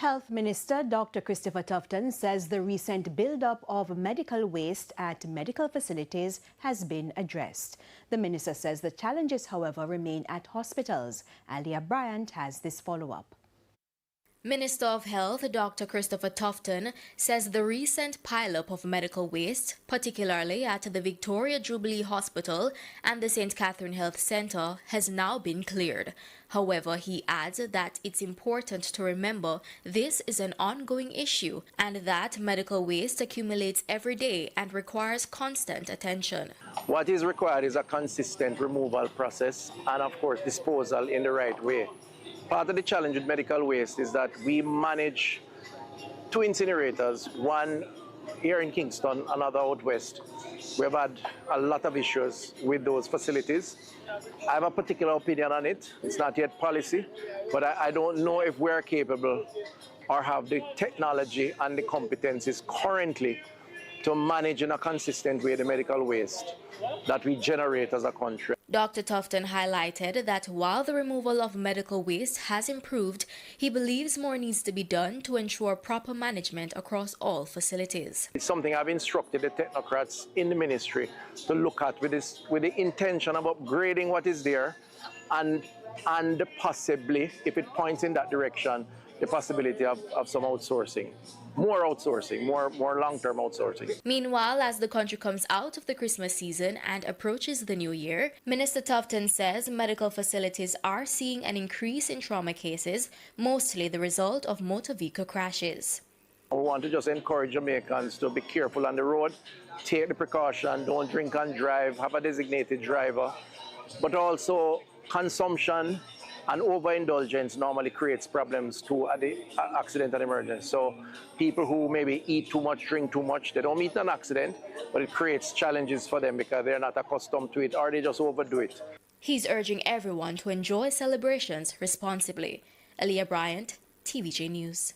Health Minister Dr. Christopher Tufton says the recent build-up of medical waste at medical facilities has been addressed. The minister says the challenges, however, remain at hospitals. Alia Bryant has this follow-up. Minister of Health Dr. Christopher Tufton says the recent pileup of medical waste, particularly at the Victoria Jubilee Hospital and the St. Catherine Health Centre, has now been cleared. However, he adds that it's important to remember this is an ongoing issue and that medical waste accumulates every day and requires constant attention. What is required is a consistent removal process and, of course, disposal in the right way. Part of the challenge with medical waste is that we manage two incinerators, one here in Kingston, another out west. We've had a lot of issues with those facilities. I have a particular opinion on it. It's not yet policy, but I don't know if we're capable or have the technology and the competencies currently to manage in a consistent way the medical waste that we generate as a country. Dr. Tufton highlighted that while the removal of medical waste has improved, he believes more needs to be done to ensure proper management across all facilities. It's something I've instructed the technocrats in the ministry to look at with the intention of upgrading what is there and possibly, if it points in that direction, the possibility of some outsourcing. More outsourcing, more long-term outsourcing. Meanwhile, as the country comes out of the Christmas season and approaches the new year, Minister Tufton says medical facilities are seeing an increase in trauma cases, mostly the result of motor vehicle crashes. We want to just encourage Jamaicans to be careful on the road, take the precaution, don't drink and drive, have a designated driver, but also consumption and overindulgence normally creates problems too at the accident and emergency. So people who maybe eat too much, drink too much, they don't meet an accident, but it creates challenges for them because they're not accustomed to it or they just overdo it. He's urging everyone to enjoy celebrations responsibly. Alia Bryant, TVJ News.